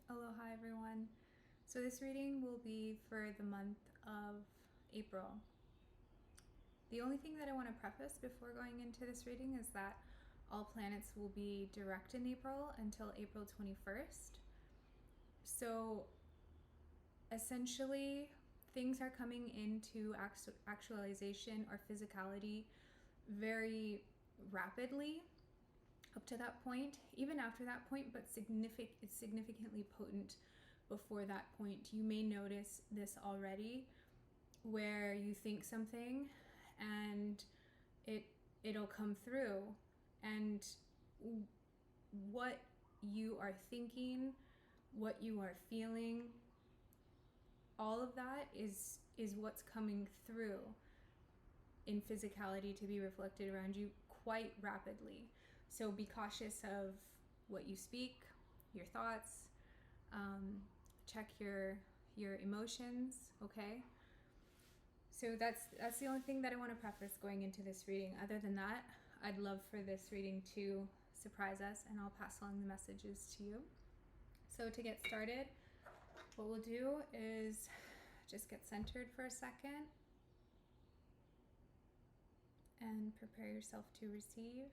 Aloha everyone. So this reading will be for the month of April. The only thing that I want to preface before going into this reading is that all planets will be direct in April until April 21st. So essentially things are coming into actualization or physicality very rapidly up to that point, even after that point, but it's significantly potent before that point. You may notice this already, where you think something and it'll come through, and what you are thinking, what you are feeling, all of that is what's coming through in physicality to be reflected around you quite rapidly. So be cautious of what you speak, your thoughts, check your emotions, okay? So that's the only thing that I want to preface going into this reading. Other than that, I'd love for this reading to surprise us, and I'll pass along the messages to you. So to get started, what we'll do is just get centered for a second and prepare yourself to receive.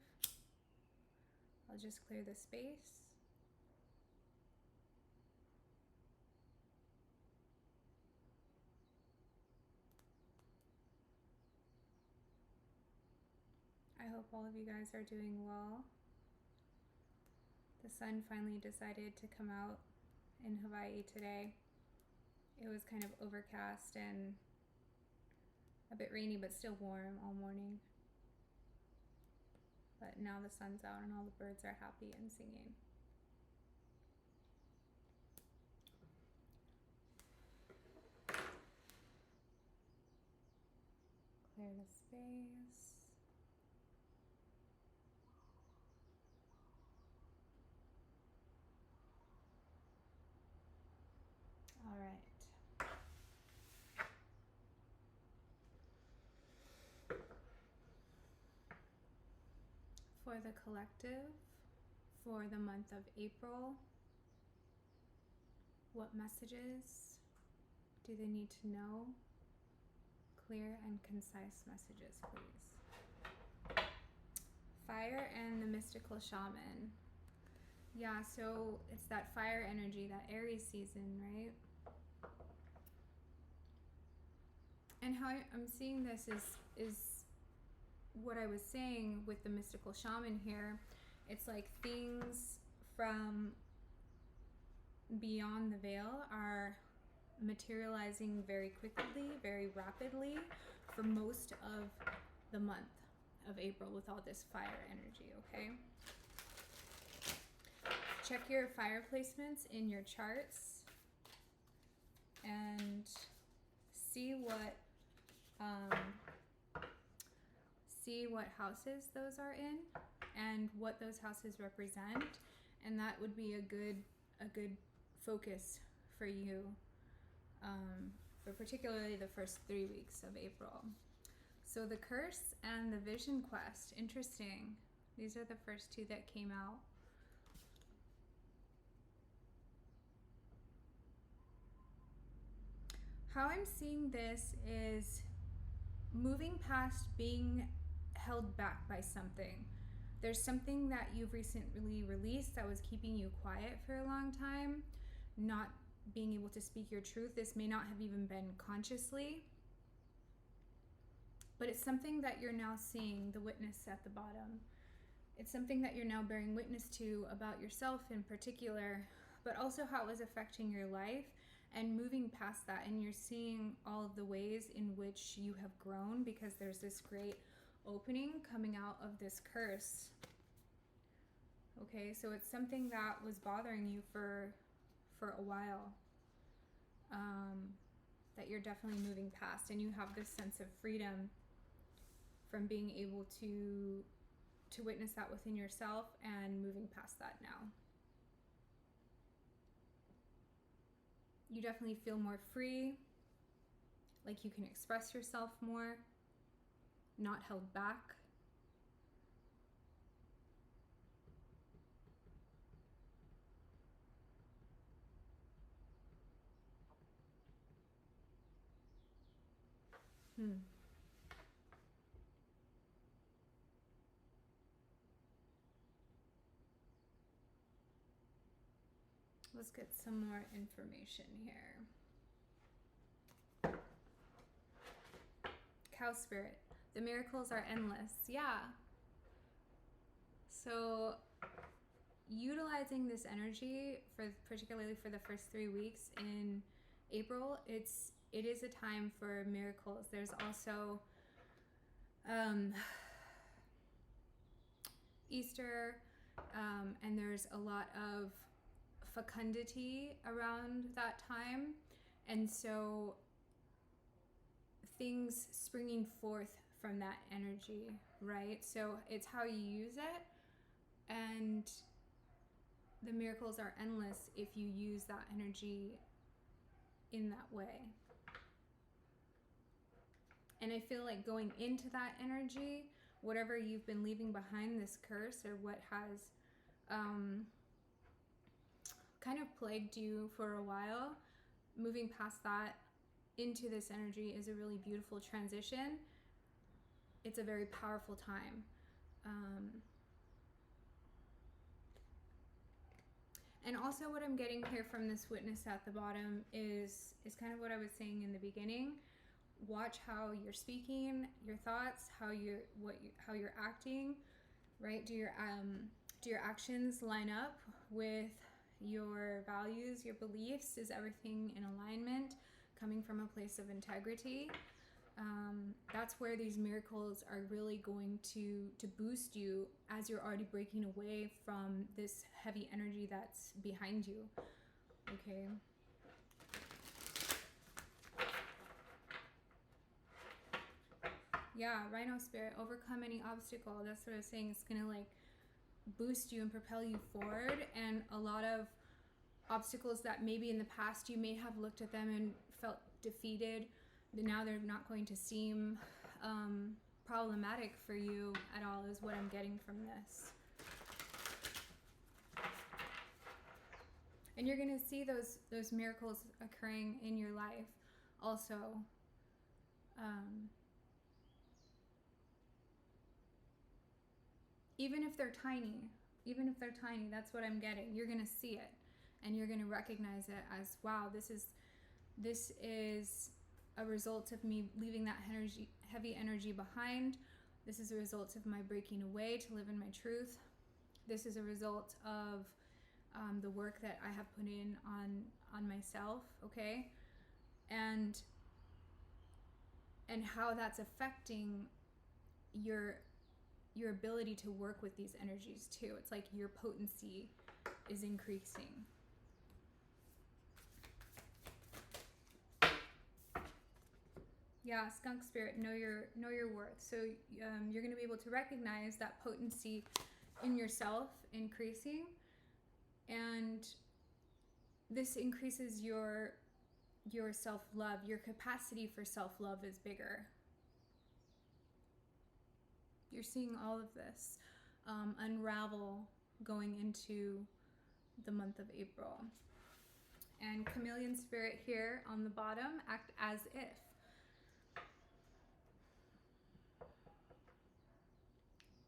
I'll just clear the space. I hope all of you guys are doing well. The sun finally decided to come out in Hawaii today. It was kind of overcast and a bit rainy, but still warm all morning. But now the sun's out and all the birds are happy and singing. Clear the space. All right. For the collective, for the month of April, what messages do they need to know? Clear and concise messages, please. Fire and the mystical shaman. Yeah, so it's that fire energy, that Aries season, right? And how I'm seeing this is what I was saying with the mystical shaman here. It's like things from beyond the veil are materializing very quickly, very rapidly for most of the month of April with all this fire energy, okay? Check your fire placements in your charts and see what houses those are in and what those houses represent, and that would be a good focus for you, but particularly the first 3 weeks of April. So the curse and the vision quest, interesting. These are the first two that came out. How I'm seeing this is moving past being held back by something. There's something that you've recently released that was keeping you quiet for a long time, not being able to speak your truth. This may not have even been consciously, but it's something that you're now seeing, the witness at the bottom. It's something that you're now bearing witness to about yourself in particular, but also how it was affecting your life, and moving past that, and you're seeing all of the ways in which you have grown, because there's this great opening coming out of this curse. Okay, so it's something that was bothering you for a while, that you're definitely moving past, and you have this sense of freedom from being able to witness that within yourself and moving past that now. You definitely feel more free, like you can express yourself more, not held back. Let's get some more information here. Cow spirit. The miracles are endless. Yeah. So utilizing this energy particularly for the first 3 weeks in April, it is a time for miracles. There's also Easter, and there's a lot of fecundity around that time, and so things springing forth from that energy, right? So it's how you use it, and the miracles are endless if you use that energy in that way. And I feel like going into that energy, whatever you've been leaving behind, this curse or what has kind of plagued you for a while, moving past that into this energy is a really beautiful transition. It's a very powerful time. And also what I'm getting here from this witness at the bottom is kind of what I was saying in the beginning. Watch how you're speaking, your thoughts, how you're acting, right? Do your actions line up with your values, your beliefs? Is everything in alignment, coming from a place of integrity? That's where these miracles are really going to boost you as you're already breaking away from this heavy energy that's behind you. Okay. Yeah, Rhino Spirit, overcome any obstacle. That's what I was saying. It's going to like boost you and propel you forward. And a lot of obstacles that maybe in the past you may have looked at them and felt defeated, now they're not going to seem problematic for you at all, is what I'm getting from this. And you're going to see those miracles occurring in your life also. Even if they're tiny, that's what I'm getting. You're going to see it and you're going to recognize it as, wow, this is a result of me leaving that heavy energy behind. This is a result of my breaking away to live in my truth. This is a result of the work that I have put in on myself, okay? And how that's affecting your ability to work with these energies too. It's like your potency is increasing. Yeah, skunk spirit, know your worth. So you're going to be able to recognize that potency in yourself increasing, and this increases your self-love. Your capacity for self-love is bigger. You're seeing all of this unravel going into the month of April. And chameleon spirit here on the bottom, act as if.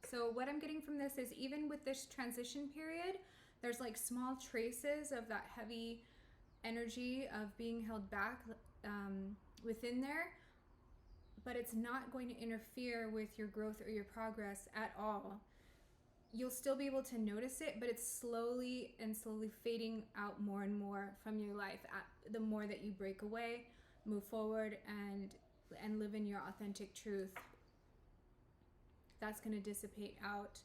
So what I'm getting from this is, even with this transition period, there's like small traces of that heavy energy of being held back within there, but it's not going to interfere with your growth or your progress at all. You'll still be able to notice it, but it's slowly fading out more and more from your life the more that you break away, move forward, and live in your authentic truth. That's going to dissipate out.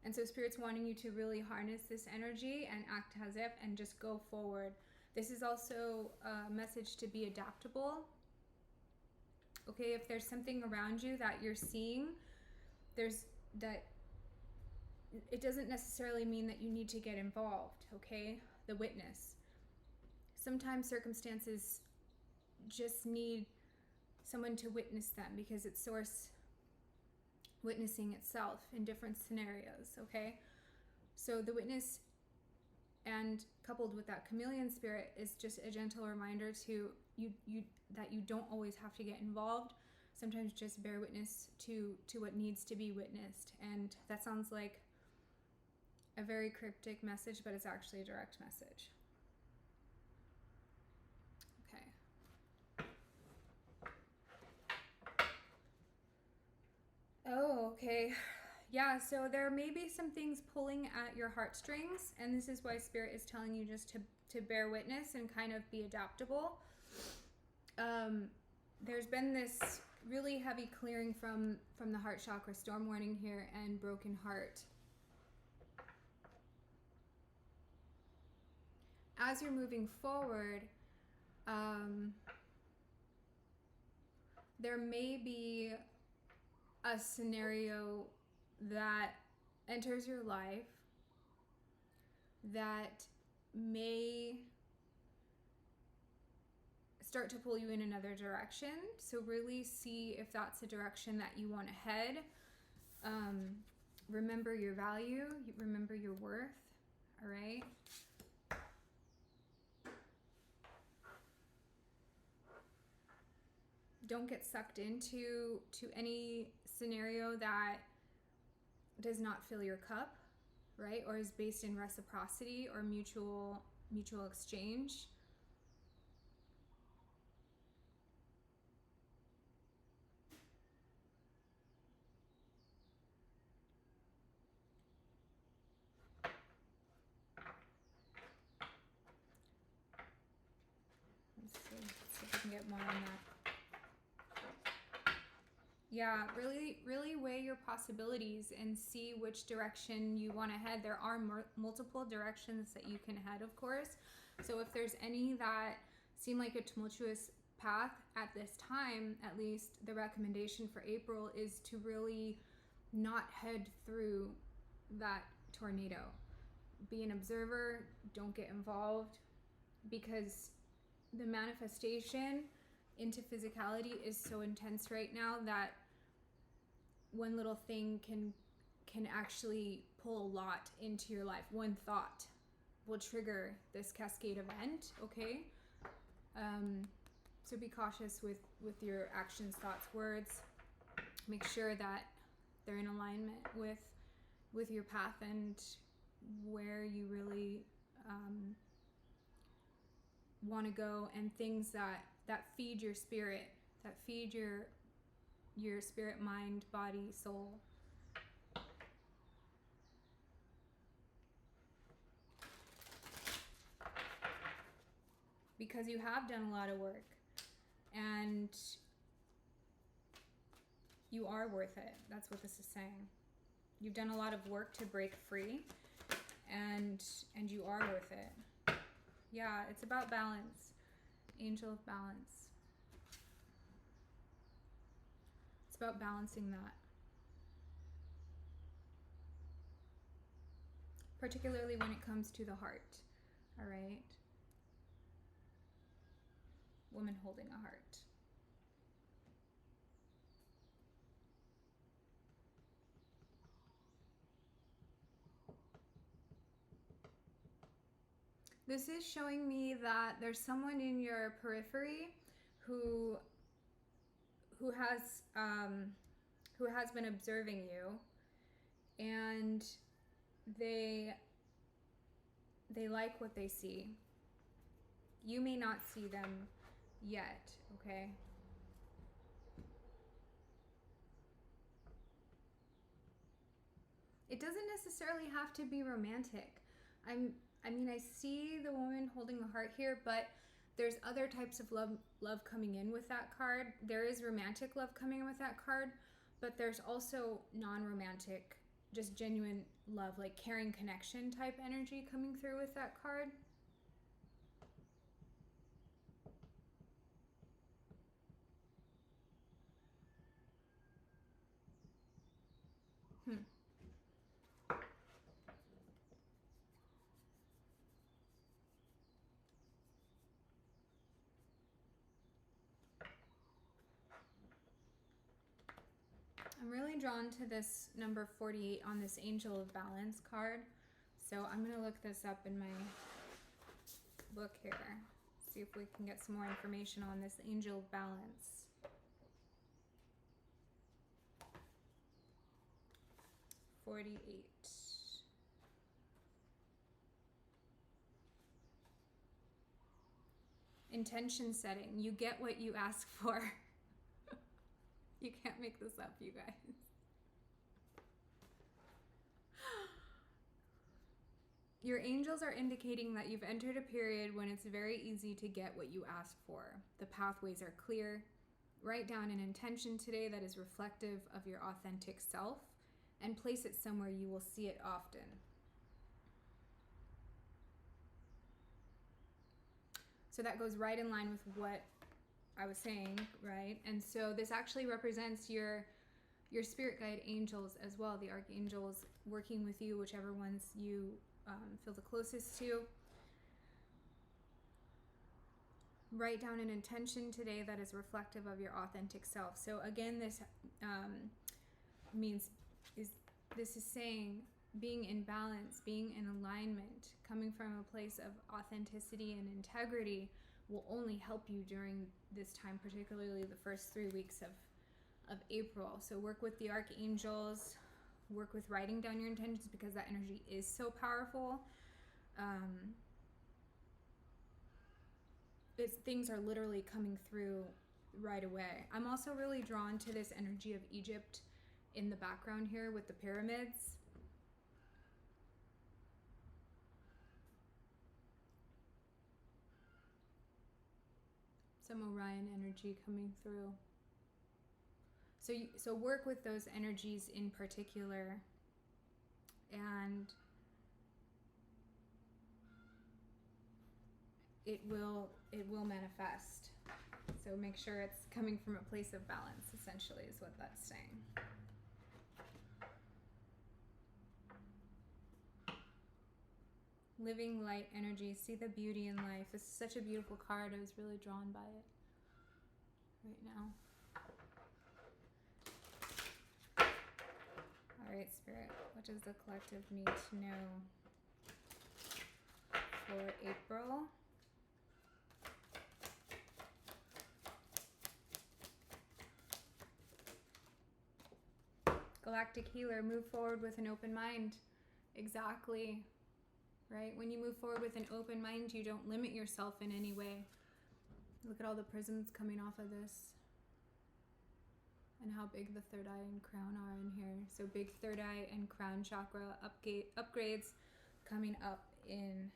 And so Spirit's wanting you to really harness this energy and act as if, and just go forward. This is also a message to be adaptable. Okay, if there's something around you that you're seeing, it doesn't necessarily mean that you need to get involved, okay? The witness. Sometimes circumstances just need someone to witness them, because it's source witnessing itself in different scenarios, okay? So the witness And coupled with that chameleon spirit is just a gentle reminder to you that you don't always have to get involved. Sometimes just bear witness to what needs to be witnessed. And that sounds like a very cryptic message, but it's actually a direct message. Okay. Oh, okay. Yeah, so there may be some things pulling at your heartstrings, and this is why Spirit is telling you just to bear witness and kind of be adaptable. There's been this really heavy clearing from the heart chakra, storm warning here, and broken heart. As you're moving forward, there may be a scenario that enters your life that may start to pull you in another direction. So really see if that's a direction that you want to head. Remember your value, remember your worth, all right? Don't get sucked into any scenario that does not fill your cup, right? Or is based in reciprocity or mutual exchange. Let's see if I can get more on that. Yeah, really weigh your possibilities and see which direction you want to head. There are multiple directions that you can head, of course. So if there's any that seem like a tumultuous path at this time, at least the recommendation for April is to really not head through that tornado. Be an observer, don't get involved, because the manifestation into physicality is so intense right now that one little thing can actually pull a lot into your life. One thought will trigger this cascade event, okay? So be cautious with your actions, thoughts, words. Make sure that they're in alignment with your path and where you really want to go, and things that feed your spirit, that feed your spirit, mind, body, soul. Because you have done a lot of work and you are worth it. That's what this is saying. You've done a lot of work to break free, and you are worth it. Yeah, it's about balance. Angel of balance. It's about balancing that. Particularly when it comes to the heart. All right? Woman holding a heart. This is showing me that there's someone in your periphery who has been observing you, and they like what they see. You may not see them yet, okay? It doesn't necessarily have to be romantic. I mean, I see the woman holding the heart here, but there's other types of love coming in with that card. There is romantic love coming in with that card, but there's also non-romantic, just genuine love, like caring connection type energy coming through with that card. I'm really drawn to this number 48 on this Angel of Balance card. So I'm going to look this up in my book here. See if we can get some more information on this angel of balance. $48. Intention setting. You get what you ask for. You can't make this up, you guys. Your angels are indicating that you've entered a period when it's very easy to get what you ask for. The pathways are clear. Write down an intention today that is reflective of your authentic self and place it somewhere you will see it often. So that goes right in line with what I was saying, right? And so this actually represents your spirit guide angels as well, the archangels working with you, whichever ones you feel the closest to. Write down an intention today that is reflective of your authentic self. So again, this this is saying being in balance, being in alignment, coming from a place of authenticity and integrity will only help you during this time, particularly the first 3 weeks of April. So work with the archangels, work with writing down your intentions because that energy is so powerful. Things are literally coming through right away. I'm also really drawn to this energy of Egypt in the background here with the pyramids. Some Orion energy coming through. So work with those energies in particular, and it will manifest. So make sure it's coming from a place of balance, essentially, is what that's saying. Living light energy, see the beauty in life. This is such a beautiful card. I was really drawn by it right now. All right, Spirit, what does the collective need to know for April? Galactic Healer, move forward with an open mind. Exactly. Right? When you move forward with an open mind, you don't limit yourself in any way. Look at all the prisms coming off of this. And how big the third eye and crown are in here. So big third eye and crown chakra upgrades coming up in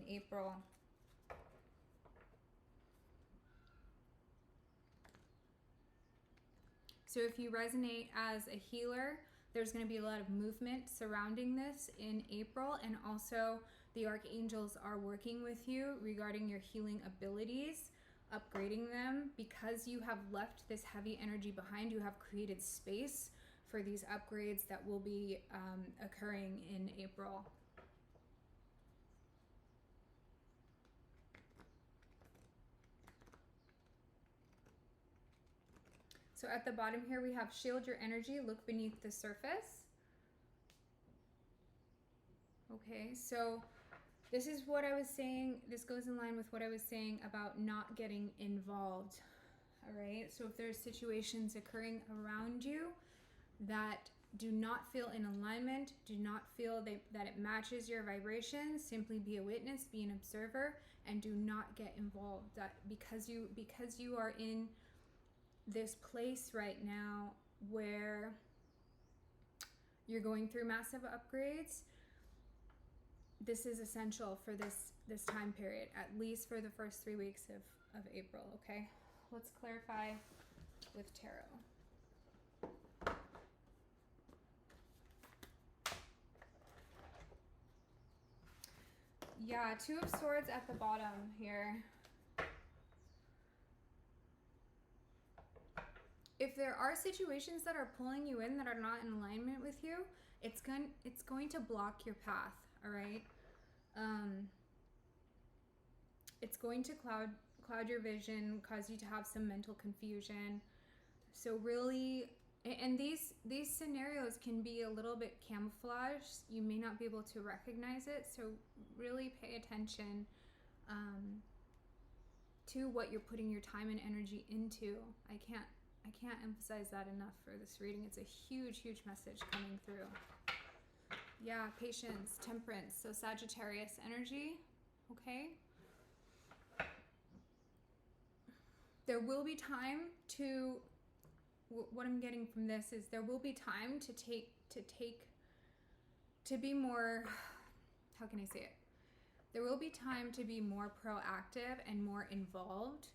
April. So if you resonate as a healer, there's going to be a lot of movement surrounding this in April, and also the archangels are working with you regarding your healing abilities, upgrading them. Because you have left this heavy energy behind, you have created space for these upgrades that will be occurring in April. So at the bottom here we have shield your energy, look beneath the surface. Okay, so this is what I was saying. This goes in line with what I was saying about not getting involved. All right, so if there's situations occurring around you that do not feel in alignment, do not feel that it matches your vibration, simply be a witness, be an observer, and do not get involved. That because you are in this place right now where you're going through massive upgrades, this is essential for this time period, at least for the first 3 weeks of April, okay? Let's clarify with tarot. Yeah, Two of Swords at the bottom here. If there are situations that are pulling you in that are not in alignment with you, it's going to block your path, all right? It's going to cloud your vision, cause you to have some mental confusion. So really And these scenarios can be a little bit camouflaged. You may not be able to recognize it, so really pay attention to what you're putting your time and energy into. I can't emphasize that enough for this reading. It's a huge message coming through. Yeah, patience, temperance, so Sagittarius energy, okay? There will be time to, what I'm getting from this is there will be time to be more, how can I say it? There will be time to be more proactive and more involved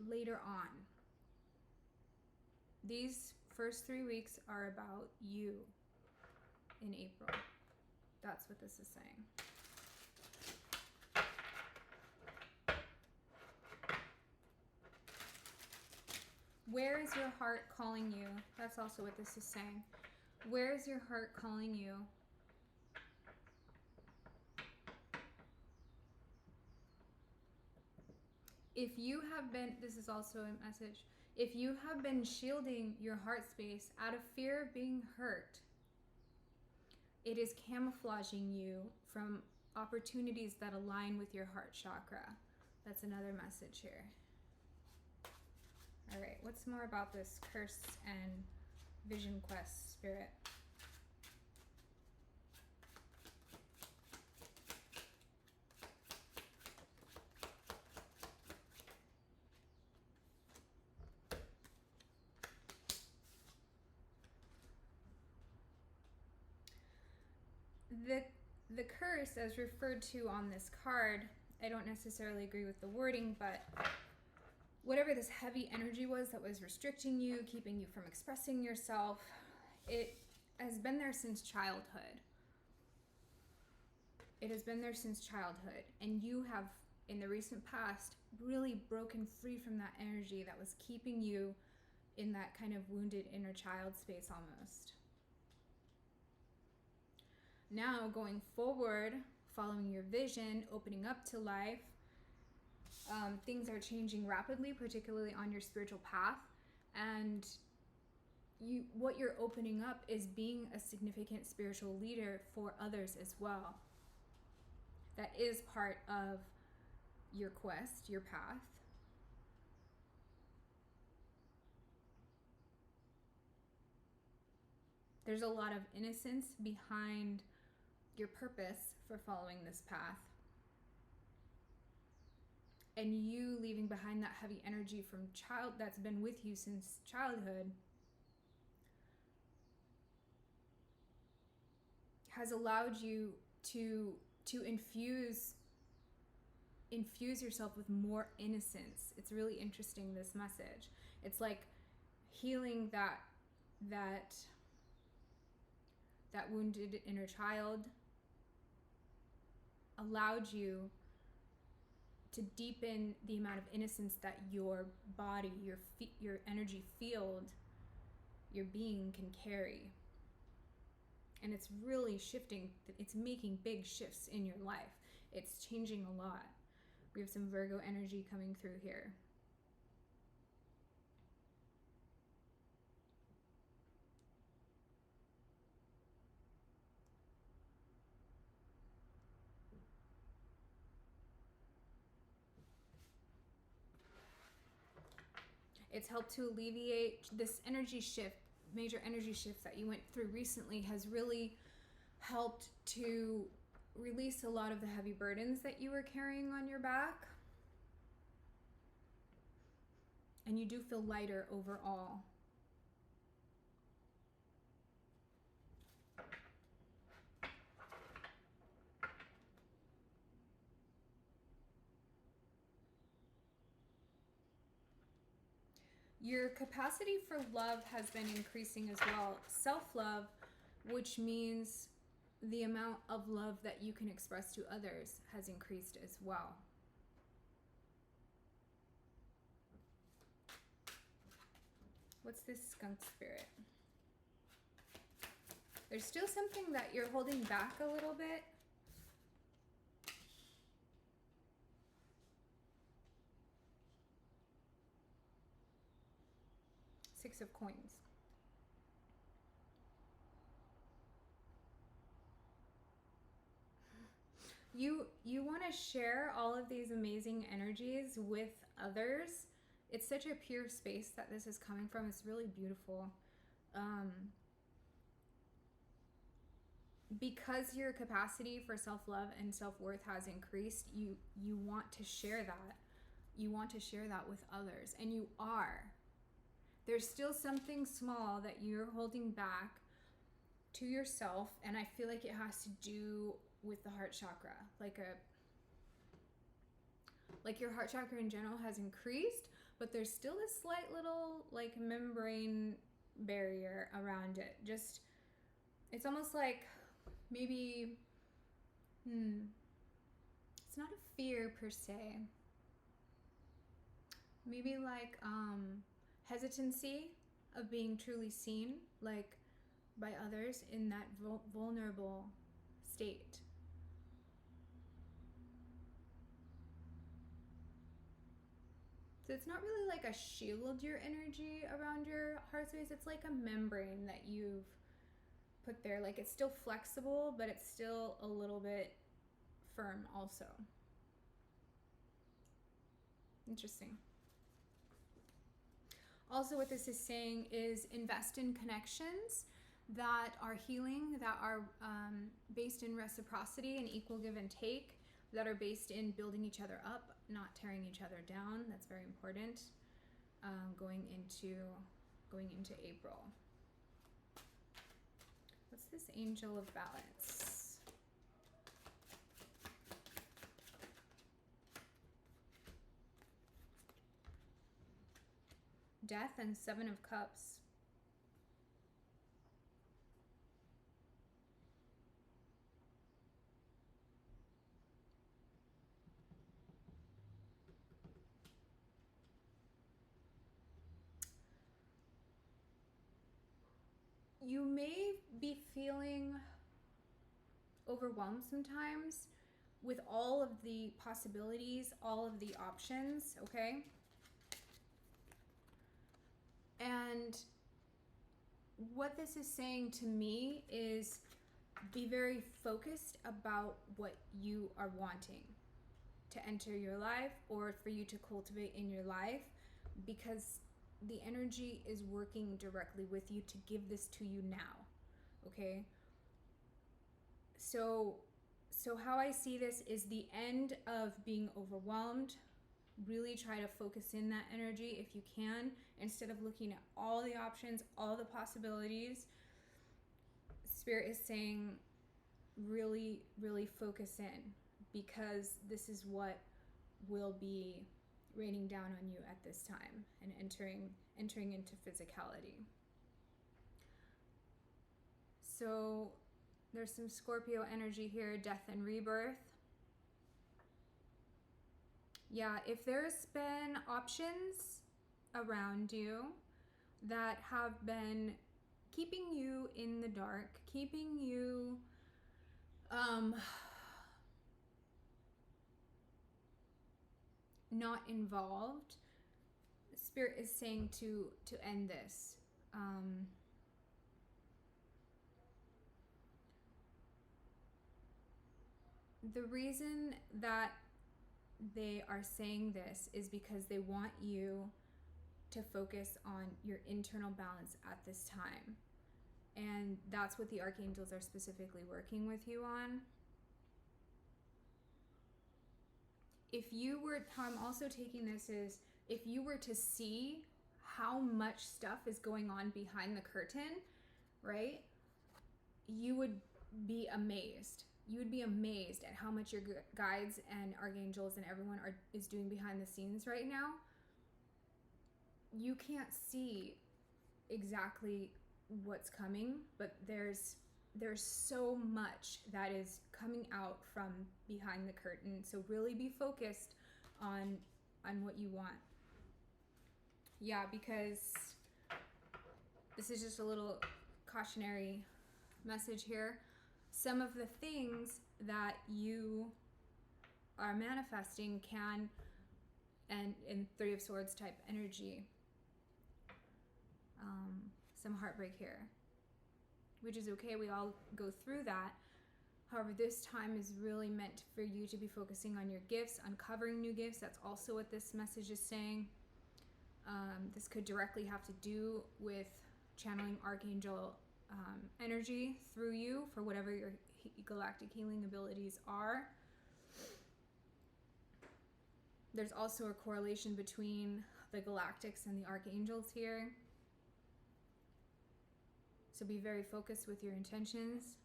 later on. These first 3 weeks are about you in April. That's what this is saying. Where is your heart calling you? That's also what this is saying. Where is your heart calling you? If you have been, this is also a message, if you have been shielding your heart space out of fear of being hurt, it is camouflaging you from opportunities that align with your heart chakra. That's another message here. All right, what's more about this curse and vision quest, Spirit? The curse, as referred to on this card, I don't necessarily agree with the wording, but whatever this heavy energy was that was restricting you, keeping you from expressing yourself, it has been there since childhood. It has been there since childhood, and you have, in the recent past, really broken free from that energy that was keeping you in that kind of wounded inner child space almost. Now, going forward, following your vision, opening up to life, things are changing rapidly, particularly on your spiritual path. And what you're opening up is being a significant spiritual leader for others as well. That is part of your quest, your path. There's a lot of innocence behind your purpose for following this path. And you leaving behind that heavy energy from that's been with you since childhood has allowed you to infuse yourself with more innocence. It's really interesting, this message. It's like healing that wounded inner child allowed you to deepen the amount of innocence that your body, your energy field, your being can carry. And it's really shifting. It's making big shifts in your life. It's changing a lot. We have some Virgo energy coming through here. It's helped to alleviate this energy shift, major energy shifts that you went through recently has really helped to release a lot of the heavy burdens that you were carrying on your back. And you do feel lighter overall. Your capacity for love has been increasing as well. Self-love, which means the amount of love that you can express to others, has increased as well. What's this skunk spirit? There's still something that you're holding back a little bit. Six of Coins. You want to share all of these amazing energies with others. It's such a pure space that this is coming from. It's really beautiful. Because your capacity for self-love and self-worth has increased, you want to share that. You want to share that with others, and you are. There's still something small that you're holding back to yourself, and I feel like it has to do with the heart chakra. Like your heart chakra in general has increased, but there's still this slight little like membrane barrier around it. Just, it's almost like maybe it's not a fear per se. Maybe like hesitancy of being truly seen, like by others in that vulnerable state. So it's not really like a shield your energy around your heart space. It's like a membrane that you've put there. Like it's still flexible, but it's still a little bit firm also. Interesting. Also, what this is saying is invest in connections that are healing, that are based in reciprocity and equal give and take, that are based in building each other up, not tearing each other down. That's very important. Going into April. What's this Angel of Balance? Death and Seven of Cups. You may be feeling overwhelmed sometimes with all of the possibilities, all of the options, okay? And what this is saying to me is be very focused about what you are wanting to enter your life or for you to cultivate in your life, because the energy is working directly with you to give this to you now, okay? So how I see this is the end of being overwhelmed. Really try to focus in that energy if you can, instead of looking at all the options, all the possibilities. Spirit is saying really, really focus in, because this is what will be raining down on you at this time and entering into physicality. So there's some Scorpio energy here, death and rebirth. Yeah, if there's been options around you that have been keeping you in the dark, keeping you not involved, Spirit is saying to end this. The reason that they are saying this is because they want you to focus on your internal balance at this time. And that's what the archangels are specifically working with you on. How I'm also taking this is, if you were to see how much stuff is going on behind the curtain, right? You would be amazed. You would be amazed at how much your guides and archangels and everyone is doing behind the scenes right now. You can't see exactly what's coming, but there's so much that is coming out from behind the curtain. So really be focused on what you want. Yeah, because this is just a little cautionary message here. Some of the things that you are manifesting can, and in Three of Swords type energy, some heartbreak here, which is okay. We all go through that. However, this time is really meant for you to be focusing on your gifts, uncovering new gifts. That's also what this message is saying. This could directly have to do with channeling Archangel energy through you for whatever your galactic healing abilities are. There's also a correlation between the galactics and the archangels here. So be very focused with your intentions.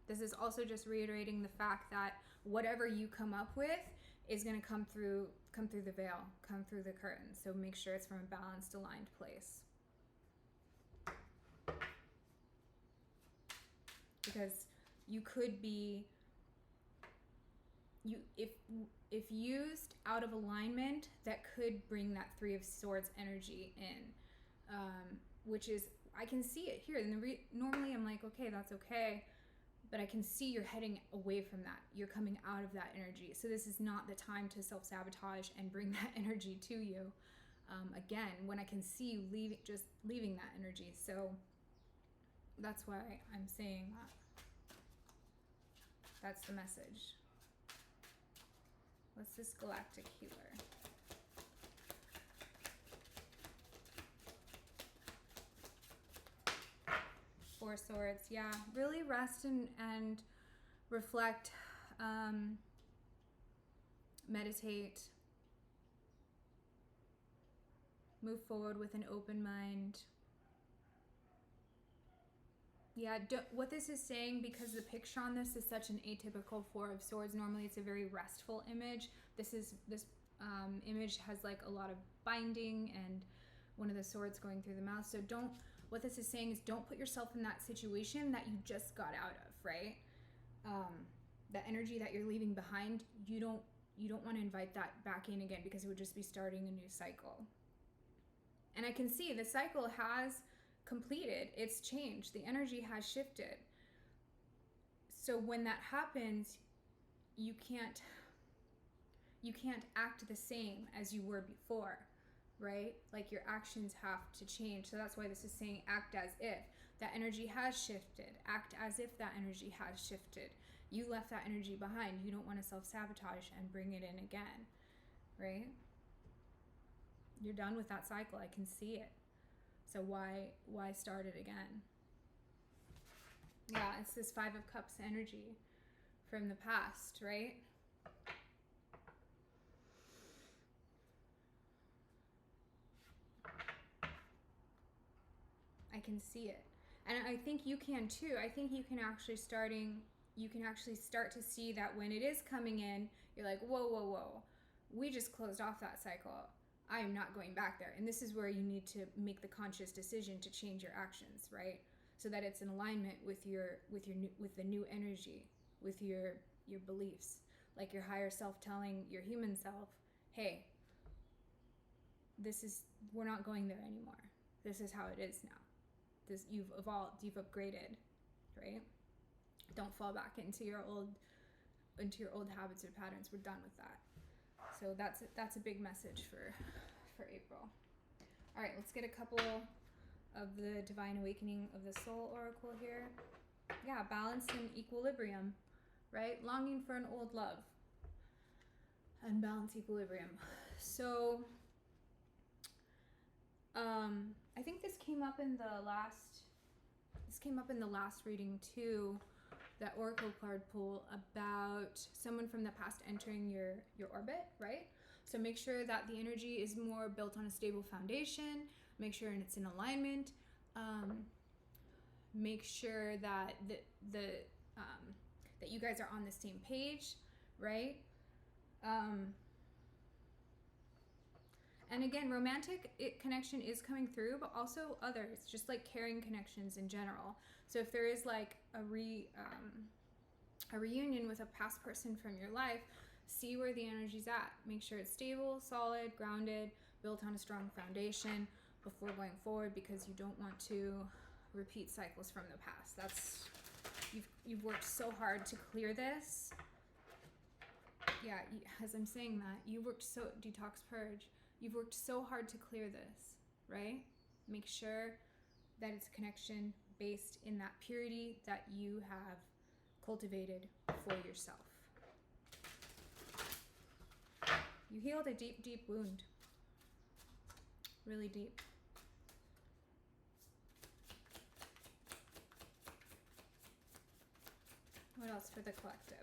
This is also just reiterating the fact that whatever you come up with is going to come through the veil, come through the curtain. So make sure it's from a balanced, aligned place. Because you could be, if used out of alignment, that could bring that Three of Swords energy in, which is, I can see it here. And normally I'm like, okay, that's okay. But I can see you're heading away from that. You're coming out of that energy. So this is not the time to self-sabotage and bring that energy to you. Again, when I can see you leaving that energy. So that's why I'm saying that. That's the message. What's this galactic healer? Four Swords, yeah. Really rest and reflect, meditate, move forward with an open mind. Yeah, what this is saying, because the picture on this is such an atypical Four of Swords, normally it's a very restful image. This image has like a lot of binding and one of the swords going through the mouth. So what this is saying is don't put yourself in that situation that you just got out of, right? The energy that you're leaving behind, you don't want to invite that back in again, because it would just be starting a new cycle. And I can see the cycle has completed. It's changed. The energy has shifted. So when that happens, you can't act the same as you were before, right? Like your actions have to change. So that's why this is saying act as if that energy has shifted. Act as if that energy has shifted. You left that energy behind. You don't want to self-sabotage and bring it in again, right? You're done with that cycle. I can see it. So why start it again? Yeah, it's this Five of Cups energy from the past, right? I can see it. And I think you can too. I think you can actually start to see that when it is coming in, you're like, whoa. We just closed off that cycle. I am not going back there. And this is where you need to make the conscious decision to change your actions, right? So that it's in alignment with the new energy, with your beliefs. Like your higher self telling your human self, hey, we're not going there anymore. This is how it is now. You've evolved, you've upgraded, right? Don't fall back into your old habits or patterns. We're done with that. So that's a big message for April. All right, let's get a couple of the Divine Awakening of the Soul Oracle here. Yeah, balance and equilibrium, right? Longing for an old love. And balance, equilibrium. So, I think this came up in the last reading too, that Oracle card pull, about someone from the past entering your orbit, right? So make sure that the energy is more built on a stable foundation. Make sure it's in alignment. Make sure that that you guys are on the same page, right? And again, romantic connection is coming through, but also others, just like caring connections in general. So if there is like a reunion with a past person from your life, see where the energy's at. Make sure it's stable, solid, grounded, built on a strong foundation before going forward, because you don't want to repeat cycles from the past. You've worked so hard to clear this. Yeah, as I'm saying that, you worked so, detox, purge. You've worked so hard to clear this, right? Make sure that it's a connection based in that purity that you have cultivated for yourself. You healed a deep, deep wound. Really deep. What else for the collective?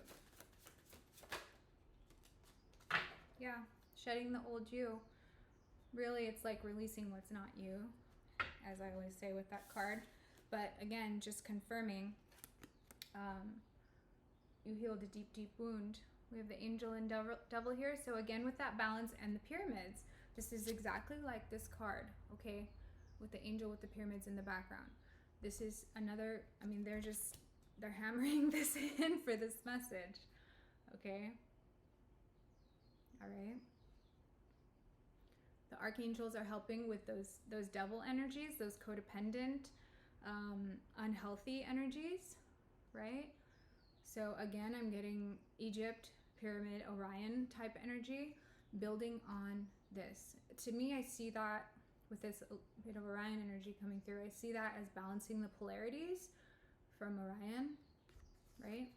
Yeah, shedding the old you. Really, it's like releasing what's not you, as I always say with that card. But again, just confirming, you healed a deep, deep wound. We have the angel and devil here. So again, with that balance and the pyramids, this is exactly like this card, okay? With the angel with the pyramids in the background. This is another, I mean, they're hammering this in for this message, okay? All right. The archangels are helping with those devil energies, those codependent, unhealthy energies, right? So again, I'm getting Egypt, pyramid, Orion type energy building on this. To me, I see that with this bit of Orion energy coming through, I see that as balancing the polarities from Orion, right?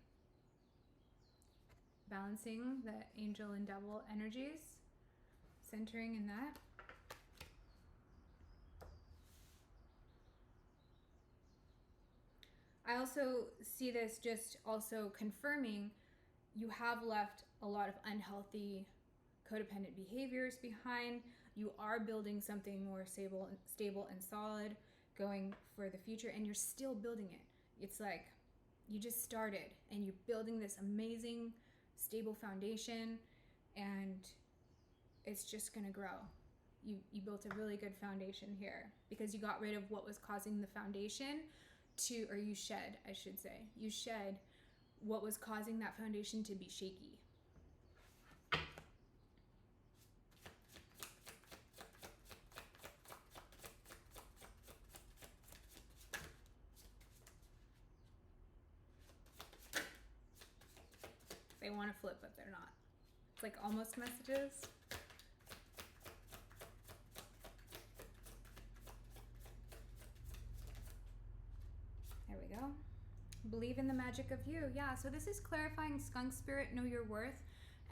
Balancing the angel and devil energies, centering in that. I also see this just also confirming you have left a lot of unhealthy codependent behaviors behind. You are building something more stable and solid going for the future, and you're still building it. It's like you just started and you're building this amazing stable foundation, and it's just gonna grow. You built a really good foundation here because you got rid of what was causing the foundation to, or you shed, I should say, you shed what was causing that foundation to be shaky. They want to flip, but they're not. It's like almost messages. There we go. Believe in the magic of you. Yeah, so this is clarifying skunk spirit, know your worth,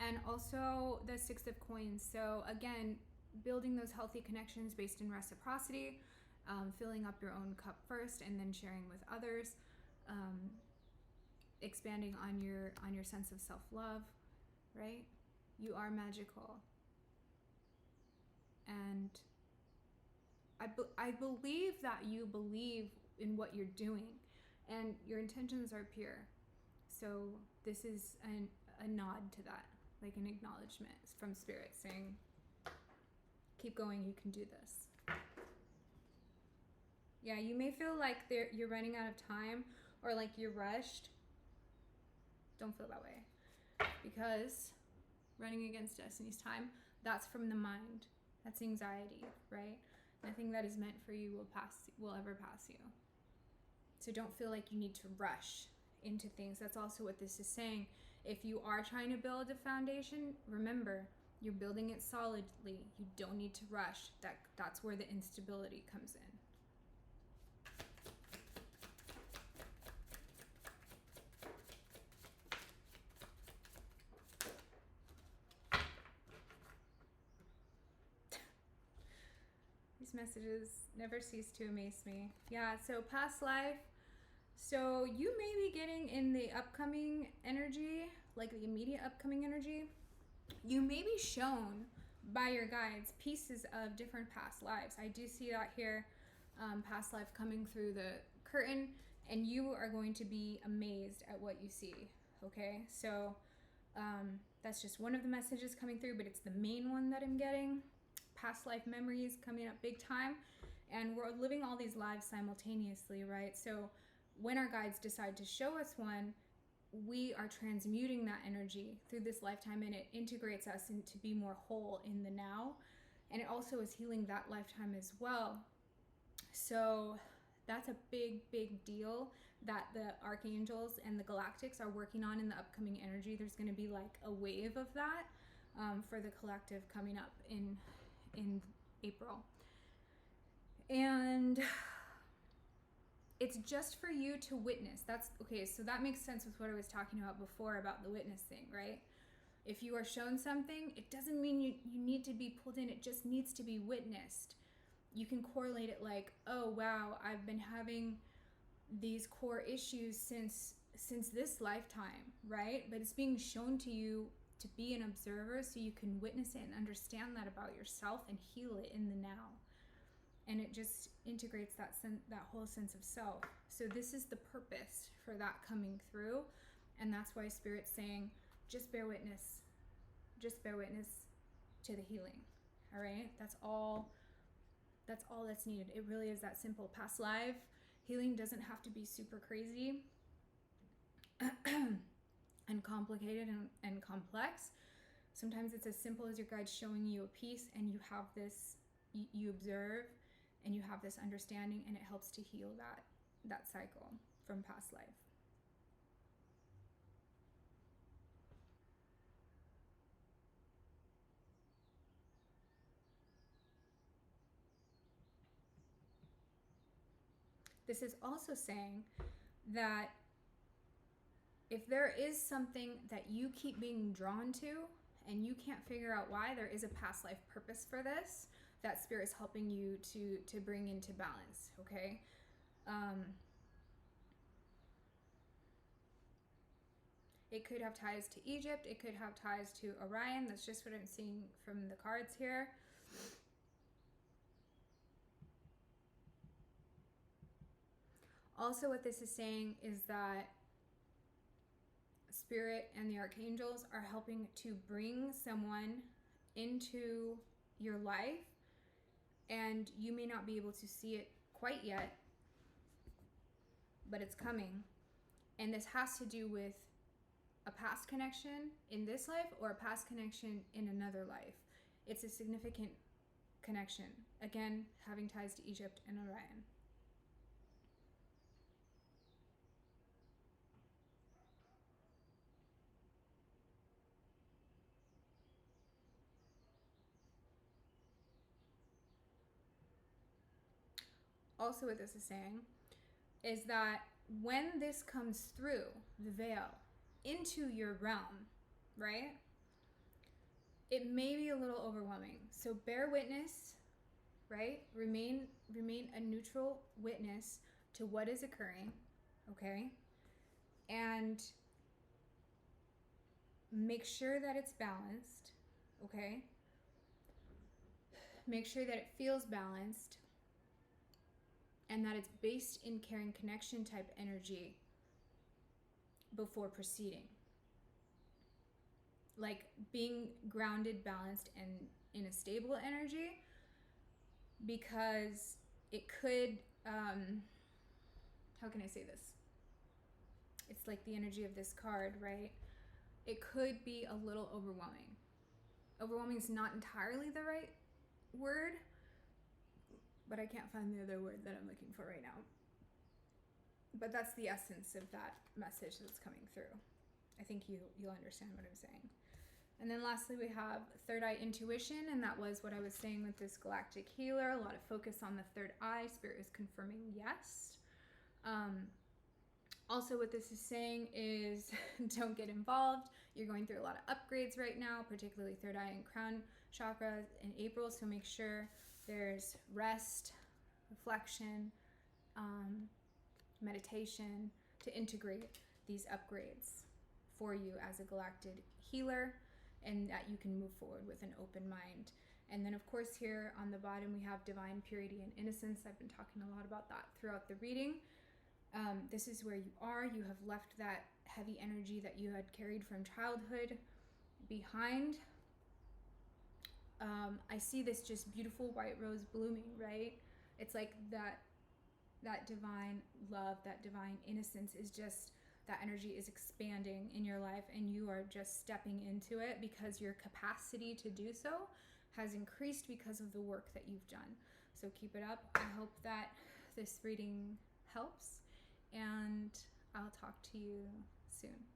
and also the Six of Coins. So again, building those healthy connections based in reciprocity, filling up your own cup first and then sharing with others. Expanding on your sense of self-love, right? You are magical. And I believe that you believe in what you're doing and your intentions are pure. So this is a nod to that, like an acknowledgement from spirit saying, keep going, you can do this. Yeah, you may feel like you're running out of time or like you're rushed. Don't feel that way, because running against destiny's time, that's from the mind. That's anxiety, right? Nothing that is meant for you will ever pass you. So don't feel like you need to rush into things. That's also what this is saying. If you are trying to build a foundation, remember, you're building it solidly. You don't need to rush. That's where the instability comes in. Messages never cease to amaze me. Yeah, so past life. So you may be getting in the upcoming energy, like the immediate upcoming energy. You may be shown by your guides pieces of different past lives. I do see that here, past life coming through the curtain, and you are going to be amazed at what you see. Okay, so that's just one of the messages coming through, but it's the main one that I'm getting. Past life memories coming up big time, and we're living all these lives simultaneously, right? So when our guides decide to show us one, we are transmuting that energy through this lifetime, and it integrates us into be more whole in the now, and it also is healing that lifetime as well. So That's a big, big deal that the archangels and the galactics are working on in the upcoming energy. There's going to be like a wave of that for the collective coming up in April. And it's just for you to witness. That's okay. So that makes sense with what I was talking about before about the witness thing, right? If you are shown something, it doesn't mean you need to be pulled in. It just needs to be witnessed. You can correlate it like, oh, wow, I've been having these core issues since this lifetime, right? But it's being shown to you to be an observer so you can witness it and understand that about yourself and heal it in the now. And it just integrates that whole sense of self. So this is the purpose for that coming through. And that's why Spirit's saying, just bear witness. Just bear witness to the healing. All right? That's all that's needed. It really is that simple. Past life healing doesn't have to be super crazy and complicated and complex. Sometimes it's as simple as your guide showing you a piece and you have this, you observe and you have this understanding, and it helps to heal that cycle from past life. This is also saying that if there is something that you keep being drawn to and you can't figure out why, there is a past life purpose for this that Spirit is helping you to bring into balance, okay? It could have ties to Egypt. It could have ties to Orion. That's just what I'm seeing from the cards here. Also, what this is saying is that Spirit and the archangels are helping to bring someone into your life, and you may not be able to see it quite yet, but it's coming. And this has to do with a past connection in this life or a past connection in another life. It's a significant connection. Again, having ties to Egypt and Orion. Also, what this is saying is that when this comes through the veil into your realm, right, it may be a little overwhelming. So bear witness, right? Remain a neutral witness to what is occurring, okay? And make sure that it's balanced, okay? Make sure that it feels balanced and that it's based in caring connection type energy before proceeding. Like being grounded, balanced, and in a stable energy, because it could, how can I say this? It's like the energy of this card, right? It could be a little overwhelming. Overwhelming is not entirely the right word, but I can't find the other word that I'm looking for right now. But that's the essence of that message that's coming through. I think you'll understand what I'm saying. And then lastly, we have third eye intuition, and that was what I was saying with this galactic healer. A lot of focus on the third eye. Spirit is confirming yes. Also, what this is saying is don't get involved. You're going through a lot of upgrades right now, particularly third eye and crown chakra in April. So make sure there's rest, reflection, meditation to integrate these upgrades for you as a galactic healer, and that you can move forward with an open mind. And then of course here on the bottom we have divine purity and innocence. I've been talking a lot about that throughout the reading. This is where you are. You have left that heavy energy that you had carried from childhood behind. I see this just beautiful white rose blooming, right? It's like that divine love, that divine innocence is just, that energy is expanding in your life, and you are just stepping into it because your capacity to do so has increased because of the work that you've done. So keep it up. I hope that this reading helps, and I'll talk to you soon.